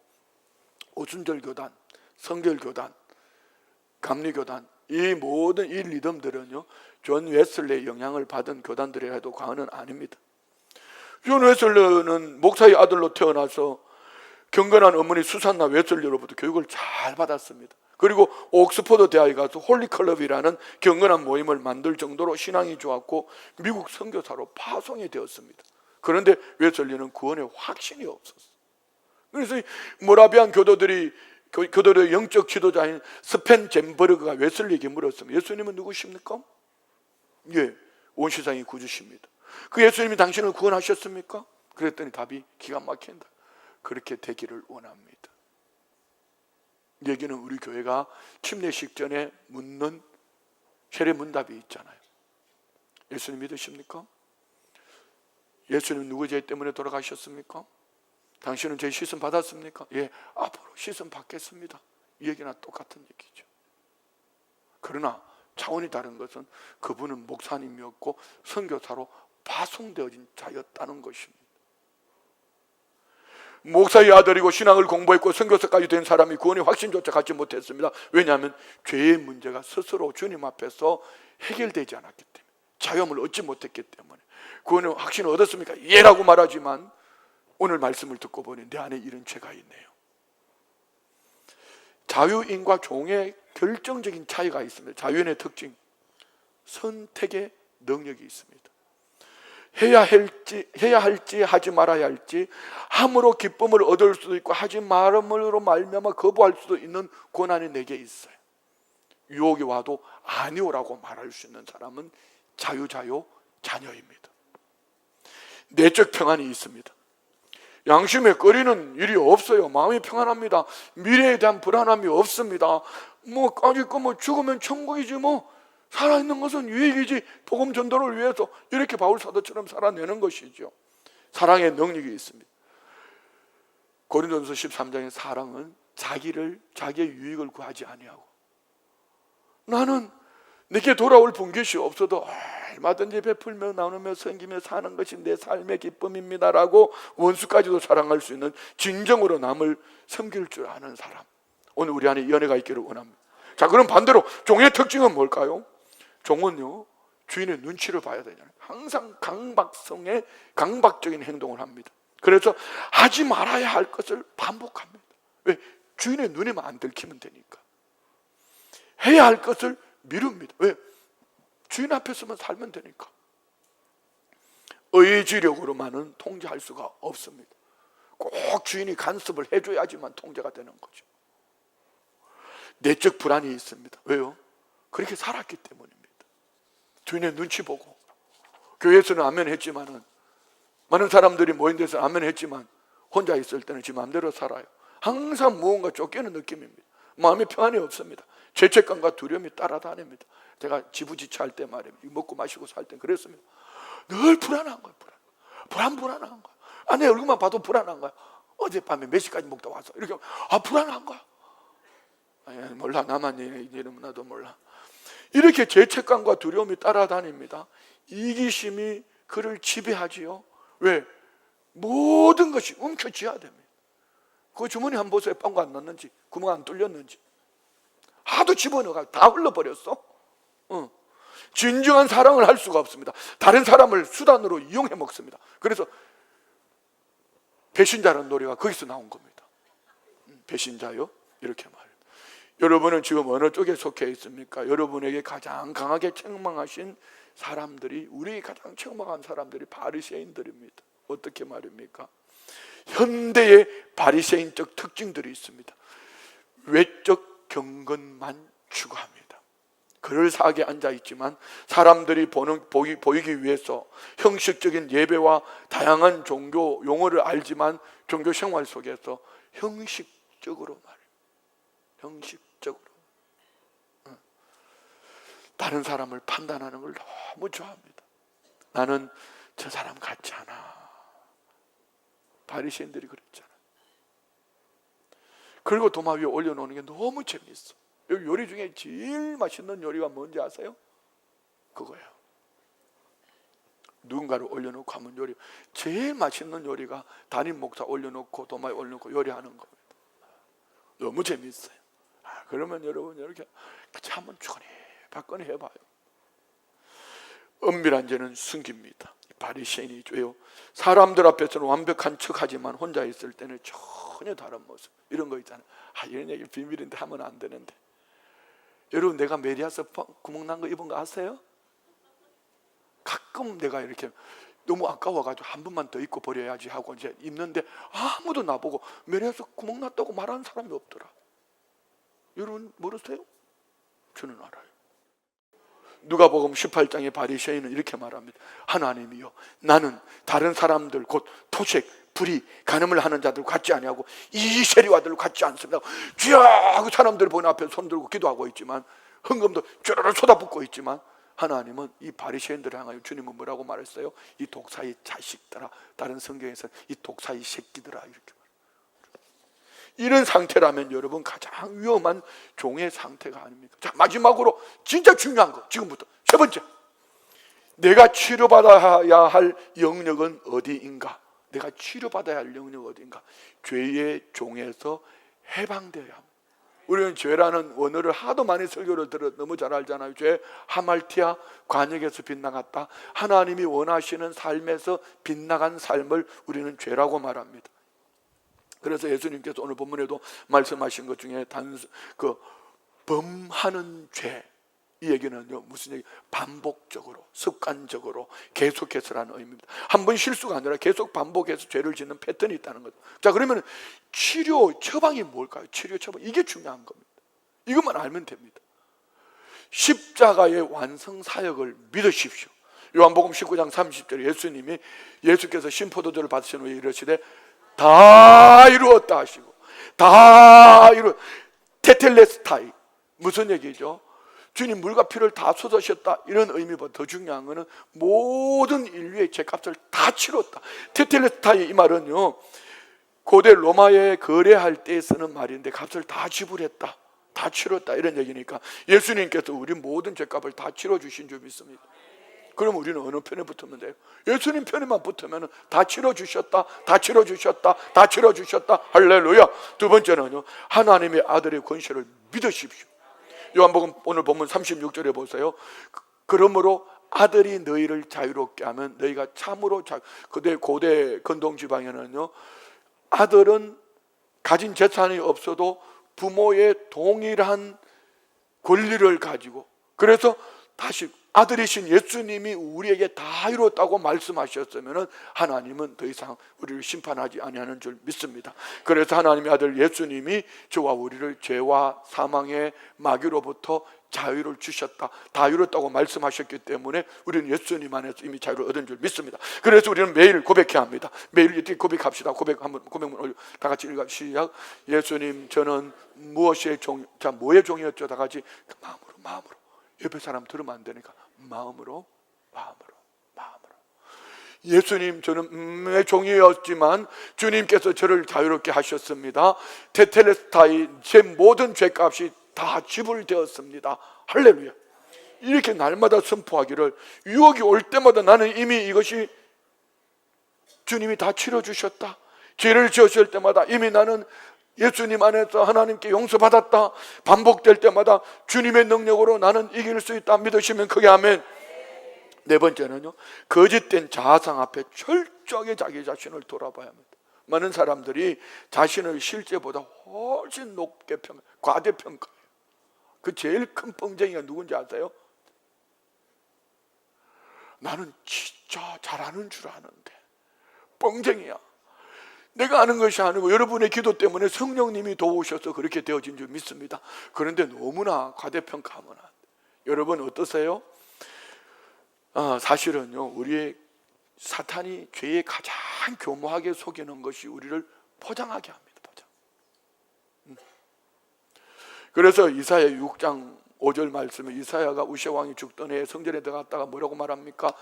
오순절 교단, 성결 교단, 감리교단, 이 모든 이 리듬들은요, 존 웨슬리의 영향을 받은 교단들이라 해도 과언은 아닙니다. 존 웨슬리는 목사의 아들로 태어나서 경건한 어머니 수산나 웨슬리로부터 교육을 잘 받았습니다. 그리고 옥스퍼드 대학에 가서 홀리클럽이라는 경건한 모임을 만들 정도로 신앙이 좋았고 미국 선교사로 파송이 되었습니다. 그런데 웨슬리는 구원에 확신이 없었어요. 그래서 모라비안 교도들의 영적 지도자인 스펜 젠버그가 웨슬리에게 물었습니다. 예수님은 누구십니까? 예, 온 세상의 구주십니다. 그 예수님이 당신을 구원하셨습니까? 그랬더니 답이 기가 막힌다. 그렇게 되기를 원합니다. 얘기는 우리 교회가 침례식 전에 묻는 세례 문답이 있잖아요. 예수님 믿으십니까? 예수님 누구 죄 때문에 돌아가셨습니까? 당신은 죄 씻음 받았습니까? 예, 앞으로 씻음 받겠습니다. 이 얘기나 똑같은 얘기죠. 그러나 차원이 다른 것은 그분은 목사님이었고 선교사로 파송되어진 자였다는 것입니다. 목사의 아들이고 신앙을 공부했고 선교사까지 된 사람이 구원의 확신조차 갖지 못했습니다. 왜냐하면 죄의 문제가 스스로 주님 앞에서 해결되지 않았기 때문에, 자유함을 얻지 못했기 때문에. 구원의 확신을 얻었습니까? 예라고 말하지만 오늘 말씀을 듣고 보니 내 안에 이런 죄가 있네요. 자유인과 종의 결정적인 차이가 있습니다. 자유인의 특징, 선택의 능력이 있습니다. 해야 할지 하지 말아야 할지 함으로 기쁨을 얻을 수도 있고 하지 말음으로 말미암아 거부할 수도 있는 권한이 내게 있어요. 유혹이 와도 아니오라고 말할 수 있는 사람은 자녀입니다. 내적 평안이 있습니다. 양심에 꺼리는 일이 없어요. 마음이 평안합니다. 미래에 대한 불안함이 없습니다. 죽으면 천국이지 살아있는 것은 유익이지. 복음 전도를 위해서 이렇게 바울 사도처럼 살아내는 것이죠. 사랑의 능력이 있습니다. 고린도전서 13장의 사랑은 자기의 유익을 구하지 아니하고, 나는 내게 돌아올 분깃이 없어도 얼마든지 베풀며 나누며 섬기며 사는 것이 내 삶의 기쁨입니다라고 원수까지도 사랑할 수 있는 진정으로 남을 섬길 줄 아는 사람, 오늘 우리 안에 연애가 있기를 원합니다. 자, 그럼 반대로 종의 특징은 뭘까요? 종은요, 주인의 눈치를 봐야 되잖아요. 항상 강박적인 행동을 합니다. 그래서 하지 말아야 할 것을 반복합니다. 왜? 주인의 눈에만 안 들키면 되니까. 해야 할 것을 미룹니다. 왜? 주인 앞에서만 살면 되니까. 의지력으로만은 통제할 수가 없습니다. 꼭 주인이 간섭을 해줘야지만 통제가 되는 거죠. 내적 불안이 있습니다. 왜요? 그렇게 살았기 때문입니다. 주인의 눈치 보고, 교회에서는 아멘 했지만은, 많은 사람들이 모인 데서 아멘 했지만 혼자 있을 때는 지 마음대로 살아요. 항상 무언가 쫓기는 느낌입니다. 마음이 평안이 없습니다. 죄책감과 두려움이 따라다닙니다. 제가 지부지체할 때 말입니다. 먹고 마시고 살 때 그랬습니다. 늘 불안한 거예요. 불안한 거야. 내 얼굴만 봐도 불안한 거야. 어젯밤에 몇 시까지 먹다 와서 이렇게 불안한 거야. 몰라, 나만 이러면 나도 몰라. 이렇게 죄책감과 두려움이 따라다닙니다. 이기심이 그를 지배하지요. 왜? 모든 것이 움켜쥐어야 됩니다. 그 주머니 한번 보세요. 빵구 안 넣는지, 구멍 안 뚫렸는지. 하도 집어넣어가 다 흘러버렸어. 진정한 사랑을 할 수가 없습니다. 다른 사람을 수단으로 이용해 먹습니다. 그래서 배신자라는 노래가 거기서 나온 겁니다. 배신자요? 이렇게 말해요. 여러분은 지금 어느 쪽에 속해 있습니까? 여러분에게 가장 강하게 책망하신 사람들이, 우리 가장 책망한 사람들이 바리새인들입니다. 어떻게 말입니까? 현대의 바리새인적 특징들이 있습니다. 외적 경건만 추구합니다. 그럴싸하게 앉아있지만 사람들이 보이기 위해서 형식적인 예배와 다양한 종교 용어를 알지만 종교 생활 속에서 형식적으로 말해요. 형식적으로 다른 사람을 판단하는 걸 너무 좋아합니다. 나는 저 사람 같지 않아. 바리새인들이 그랬잖아. 그리고 도마 위에 올려놓는 게 너무 재밌어. 여기 요리 중에 제일 맛있는 요리가 뭔지 아세요? 그거예요. 누군가를 올려놓고 하면 요리, 제일 맛있는 요리가 담임 목사 올려놓고 도마에 올려놓고 요리하는 겁니다. 너무 재밌어요. 그러면 여러분 이렇게 같이 한번 박건이 해봐요. 은밀한 죄는 숨깁니다. 바리새인이 죄요. 사람들 앞에서는 완벽한 척하지만 혼자 있을 때는 전혀 다른 모습. 이런 거 있잖아요. 이런 얘기 비밀인데 하면 안 되는데. 여러분, 내가 메리아서 구멍 난 거 입은 거 아세요? 가끔 내가 이렇게 너무 아까워가지고 한 번만 더 입고 버려야지 하고 이제 입는데 아무도 나보고 메리아서 구멍 났다고 말하는 사람이 없더라. 여러분 모르세요? 저는 알아요. 누가복음 18장의 바리새인은 이렇게 말합니다. 하나님이요, 나는 다른 사람들 곧 토색, 불의, 간음을 하는 자들 같지 아니하고 이 세리와들 같지 않습니다. 주여 하고 사람들 보는 앞에 손들고 기도하고 있지만, 헌금도 쭈르르 쏟아붓고 있지만, 하나님은 이 바리새인들을 향하여 주님은 뭐라고 말했어요? 이 독사의 자식들아. 다른 성경에서 이 독사의 새끼들아 이렇게 말해요. 이런 상태라면 여러분 가장 위험한 종의 상태가 아닙니까? 자, 마지막으로 진짜 중요한 거, 지금부터 세 번째, 내가 치료받아야 할 영역은 어디인가? 내가 치료받아야 할 영역은 어디인가? 죄의 종에서 해방되어야 합니다. 우리는 죄라는 원어를 하도 많이 설교를 들어 너무 잘 알잖아요. 죄, 하말티아, 관역에서 빗나갔다. 하나님이 원하시는 삶에서 빗나간 삶을 우리는 죄라고 말합니다. 그래서 예수님께서 오늘 본문에도 말씀하신 것 중에 범하는 죄, 이 얘기는요 무슨 얘기? 반복적으로, 습관적으로, 계속해서라는 의미입니다. 한 번 실수가 아니라 계속 반복해서 죄를 짓는 패턴이 있다는 거죠. 자, 그러면 치료 처방이 뭘까요? 치료 처방, 이게 중요한 겁니다. 이것만 알면 됩니다. 십자가의 완성 사역을 믿으십시오. 요한복음 19장 30절에 예수께서 신포도주를 받으신 후에 이르시되 다 이루었다 하시고, 테텔레스타이, 무슨 얘기죠? 주님 물과 피를 다 쏟으셨다, 이런 의미보다 더 중요한 것은 모든 인류의 죄값을 다 치렀다. 테텔레스타이, 이 말은요 고대 로마에 거래할 때 쓰는 말인데 값을 다 지불했다, 다 치렀다, 이런 얘기니까 예수님께서 우리 모든 죄값을 다 치러주신 줄 믿습니다. 그럼 우리는 어느 편에 붙으면 돼요? 예수님 편에만 붙으면 다 치러주셨다, 다 치러주셨다, 다 치러주셨다, 할렐루야. 두 번째는요, 하나님의 아들의 권세를 믿으십시오. 요한복음 오늘 본문 36절에 보세요. 그러므로 아들이 너희를 자유롭게 하면 너희가 참으로 고대 건동지방에는요, 아들은 가진 재산이 없어도 부모의 동일한 권리를 가지고, 그래서 다시 아들이신 예수님이 우리에게 다 이뤘다고 말씀하셨으면 하나님은 더 이상 우리를 심판하지 아니하는 줄 믿습니다. 그래서 하나님의 아들 예수님이 저와 우리를 죄와 사망의 마귀로부터 자유를 주셨다, 다 이뤘다고 말씀하셨기 때문에 우리는 예수님 안에서 이미 자유를 얻은 줄 믿습니다. 그래서 우리는 매일 고백해야 합니다. 매일 이렇게 고백합시다. 고백문 올려 다 같이 읽어 시작. 예수님, 저는 무엇의 종, 자 뭐의 종이었죠? 다 같이 마음으로. 옆에 사람 들으면 안 되니까 마음으로. 예수님, 저는 종이었지만 주님께서 저를 자유롭게 하셨습니다. 테텔레스타이, 제 모든 죄값이 다 지불되었습니다. 할렐루야. 이렇게 날마다 선포하기를, 유혹이 올 때마다 나는 이미 이것이 주님이 다 치러주셨다. 죄를 지었을 때마다 이미 나는 예수님 안에서 하나님께 용서받았다. 반복될 때마다 주님의 능력으로 나는 이길 수 있다. 믿으시면 크게 아멘. 네 번째는요, 거짓된 자아상 앞에 철저하게 자기 자신을 돌아봐야 합니다. 많은 사람들이 자신을 실제보다 훨씬 높게 과대평가해요. 그 제일 큰 뻥쟁이가 누군지 아세요? 나는 진짜 잘하는 줄 아는데 뻥쟁이야. 내가 아는 것이 아니고 여러분의 기도 때문에 성령님이 도우셔서 그렇게 되어진 줄 믿습니다. 그런데 너무나 과대평가하면 안 돼. 여러분 어떠세요? 사실은요, 우리의 사탄이 죄에 가장 교묘하게 속이는 것이 우리를 포장하게 합니다. 포장. 그래서 이사야 6장 5절 말씀에 이사야가 우시아 왕이 죽던 해에 성전에 들어갔다가 뭐라고 말합니까?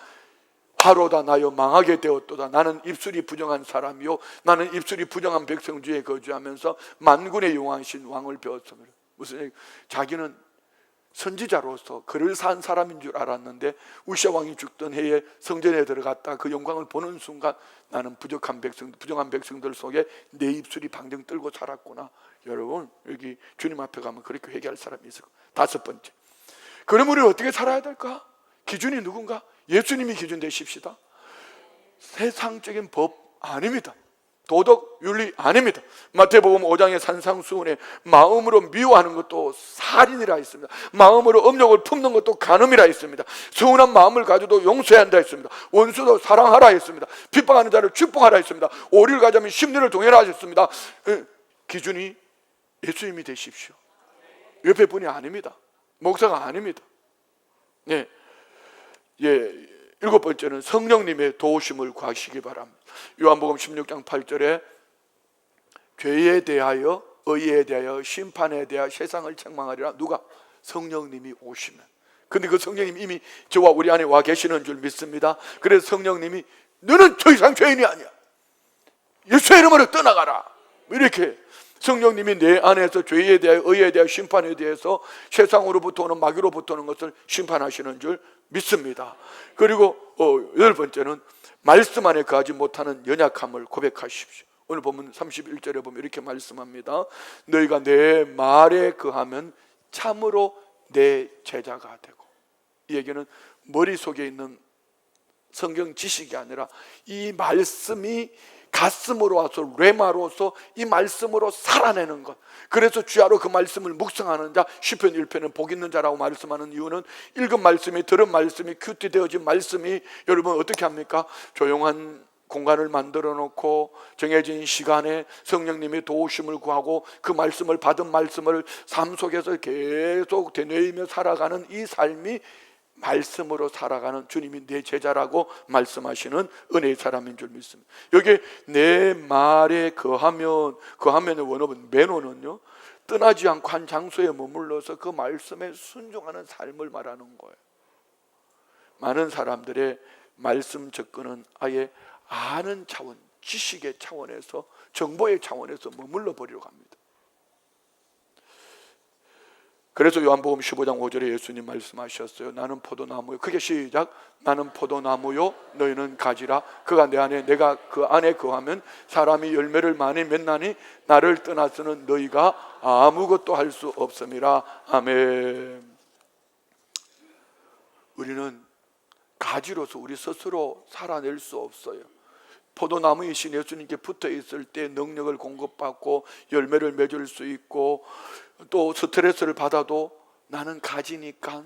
화로다 나여 망하게 되었도다. 나는 입술이 부정한 사람이요 나는 입술이 부정한 백성 중에 거주하면서 만군의 용하신 왕을 배웠습니다. 무슨 얘기? 자기는 선지자로서 글을 산 사람인 줄 알았는데 우시아 왕이 죽던 해에 성전에 들어갔다 그 영광을 보는 순간 나는 부정한 백성들 속에 내 입술이 방정 떨고 살았구나. 여러분 여기 주님 앞에 가면 그렇게 회개할 사람이 있어요. 다섯 번째, 그럼 우리는 어떻게 살아야 될까? 기준이 누군가? 예수님이 기준 되십시다. 세상적인 법 아닙니다. 도덕, 윤리 아닙니다. 마태복음 5장의 산상수훈에 마음으로 미워하는 것도 살인이라 했습니다. 마음으로 음욕을 품는 것도 간음이라 했습니다. 서운한 마음을 가져도 용서해야 한다 했습니다. 원수도 사랑하라 했습니다. 핍박하는 자를 축복하라 했습니다. 오리를 가자면 심리를 동해라 하셨습니다. 기준이 예수님이 되십시오. 옆에 분이 아닙니다. 목사가 아닙니다. 네. 일곱 번째는 성령님의 도우심을 구하시기 바랍니다. 요한복음 16장 8절에 죄에 대하여 의에 대하여 심판에 대하여 세상을 책망하리라. 누가? 성령님이 오시면. 근데 그 성령님이 이미 저와 우리 안에 와 계시는 줄 믿습니다. 그래서 성령님이 너는 더 이상 죄인이 아니야, 예수의 이름으로 떠나가라, 이렇게 성령님이 내 안에서 죄에 대하여 의에 대하여 심판에 대해서 세상으로부터 오는 마귀로부터 오는 것을 심판하시는 줄 믿습니다. 그리고 여덟 번째는 말씀 안에 거하지 못하는 연약함을 고백하십시오. 오늘 보면 31절에 보면 이렇게 말씀합니다. 너희가 내 말에 거하면 참으로 내 제자가 되고. 이 얘기는 머릿속에 있는 성경 지식이 아니라 이 말씀이 가슴으로 와서 레마로서 이 말씀으로 살아내는 것. 그래서 주야로 그 말씀을 묵상하는 자, 시편 1편은 복 있는 자라고 말씀하는 이유는 읽은 말씀이, 들은 말씀이, 큐티되어진 말씀이 여러분 어떻게 합니까? 조용한 공간을 만들어 놓고 정해진 시간에 성령님의 도우심을 구하고 그 말씀을 받은 말씀을 삶 속에서 계속 되뇌이며 살아가는 이 삶이 말씀으로 살아가는 주님이 내 제자라고 말씀하시는 은혜의 사람인 줄 믿습니다. 여기 내 말에 거하면의 원어는 메노는요, 떠나지 않고 한 장소에 머물러서 그 말씀에 순종하는 삶을 말하는 거예요. 많은 사람들의 말씀 접근은 아예 아는 차원, 지식의 차원에서, 정보의 차원에서 머물러 버리려고 합니다. 그래서 요한복음 15장 5절에 예수님 말씀하셨어요. 나는 포도나무요. 크게 시작. 나는 포도나무요 너희는 가지라. 그가 내 안에 내가 그 안에 거하면 사람이 열매를 많이 맺나니 나를 떠나서는 너희가 아무것도 할 수 없음이라. 아멘. 우리는 가지로서 우리 스스로 살아낼 수 없어요. 포도나무이신 예수님께 붙어 있을 때 능력을 공급받고 열매를 맺을 수 있고, 또 스트레스를 받아도 나는 가지니까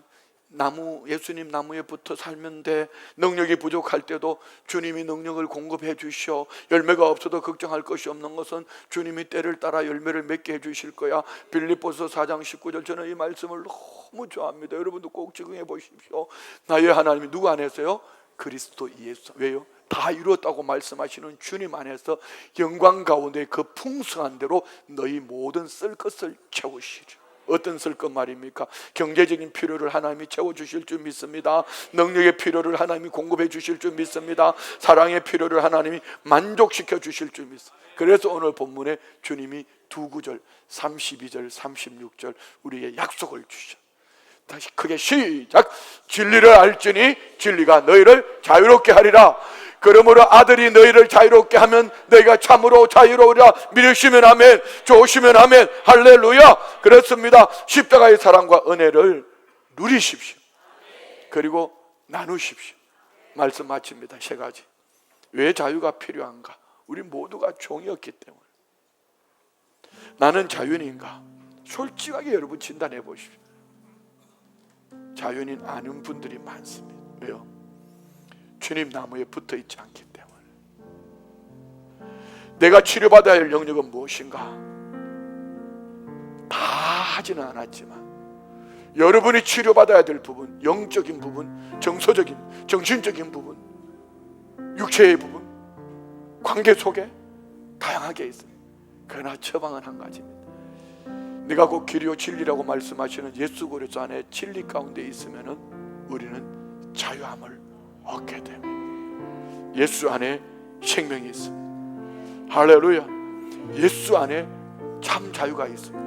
예수님 나무에 붙어 살면 돼. 능력이 부족할 때도 주님이 능력을 공급해 주셔. 열매가 없어도 걱정할 것이 없는 것은 주님이 때를 따라 열매를 맺게 해 주실 거야. 빌립보서 4장 19절, 저는 이 말씀을 너무 좋아합니다. 여러분도 꼭 적용해 보십시오. 나의 하나님이 누구 안에서요? 그리스도 예수. 왜요? 다 이루었다고 말씀하시는 주님 안에서 영광 가운데 그 풍성한 대로 너희 모든 쓸 것을 채우시죠. 어떤 쓸 것 말입니까? 경제적인 필요를 하나님이 채워주실 줄 믿습니다. 능력의 필요를 하나님이 공급해 주실 줄 믿습니다. 사랑의 필요를 하나님이 만족시켜 주실 줄 믿습니다. 그래서 오늘 본문에 주님이 두 구절 32절 36절 우리에게 약속을 주셨어요. 다시 크게 시작. 진리를 알지니 진리가 너희를 자유롭게 하리라. 그러므로 아들이 너희를 자유롭게 하면 너희가 참으로 자유로우리라. 믿으시면 아멘, 좋으시면 아멘, 할렐루야. 그렇습니다. 십자가의 사랑과 은혜를 누리십시오. 그리고 나누십시오. 말씀 마칩니다. 세 가지. 왜 자유가 필요한가? 우리 모두가 종이었기 때문에. 나는 자유인가? 솔직하게 여러분 진단해 보십시오. 자유인 아는 분들이 많습니다. 왜요? 주님 나무에 붙어 있지 않기 때문에. 내가 치료받아야 할 영역은 무엇인가? 다 하지는 않았지만 여러분이 치료받아야 될 부분, 영적인 부분, 정서적인, 정신적인 부분, 육체의 부분, 관계 속에 다양하게 있습니다. 그러나 처방은 한 가지입니다. 네가 곧 길이요 진리라고 말씀하시는 예수 그리스도 안에 진리 가운데 있으면은 우리는 자유함을 얻게 됩니다. 예수 안에 생명이 있습니다. 할렐루야. 예수 안에 참 자유가 있습니다.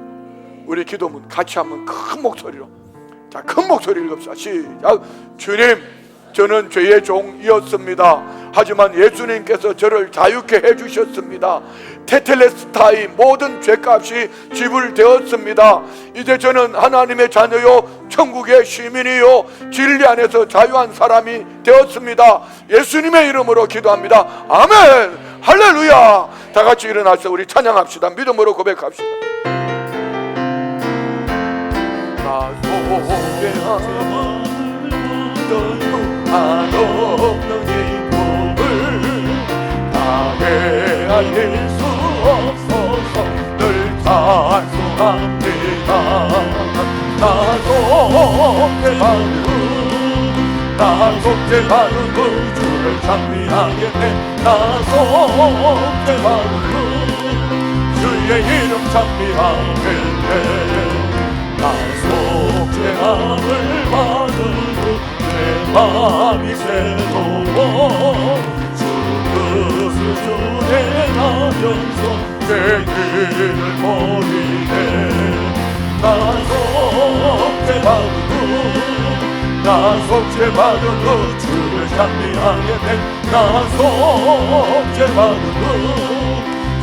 우리 기도문 같이 한번 큰 목소리로, 자, 큰 목소리를 읽읍시다. 시작. 주님, 저는 죄의 종이었습니다. 하지만 예수님께서 저를 자유케 해주셨습니다. 테텔레스타의 모든 죄값이 지불되었습니다. 이제 저는 하나님의 자녀요 천국의 시민이요 진리 안에서 자유한 사람이 되었습니다. 예수님의 이름으로 기도합니다. 아멘. 할렐루야. 다 같이 일어나서 우리 찬양합시다. 믿음으로 고백합시다. 나 속에 한없는 기쁨을 나게 알릴 수 없어서 늘 찬송합니다. 나 속죄 받은 그 주를 찬미하겠네. 나 속죄 받은 그 주의 이름 찬미하겠네. 나 속죄함을 받은 내 마음이 새로워 주 그리스도의 나면서 내 길을 버리네. 나 속죄받은 그 주를 찬미하겠네. 나 속죄받은 그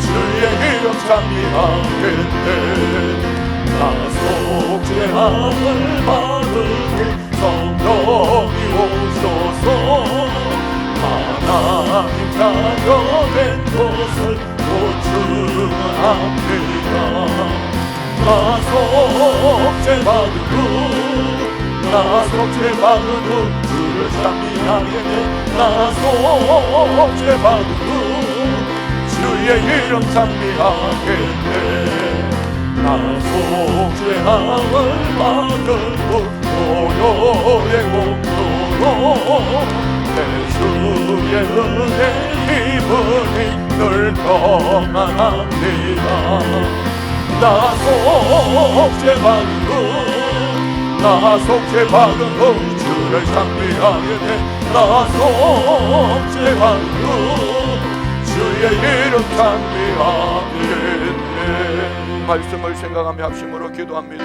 주의 이름 찬미하겠네. 나 속죄함을 받은 성령이 오셔서 하나님 자녀 된 것을 고증합니다. 나 속죄받은 그 주를 찬미하겠네. 나 속죄받은 그 주의 이름 찬미하겠네. 나 속죄함을 받은 그 고요의 공로로 내 주의 은혜 기분이 늘 평안합니다. 나 속죄받은 그 주를 찬미하겠네. 나 속죄받은 그 주의 이름 찬미하겠네. 말씀을 생각하며 합심으로 기도합니다.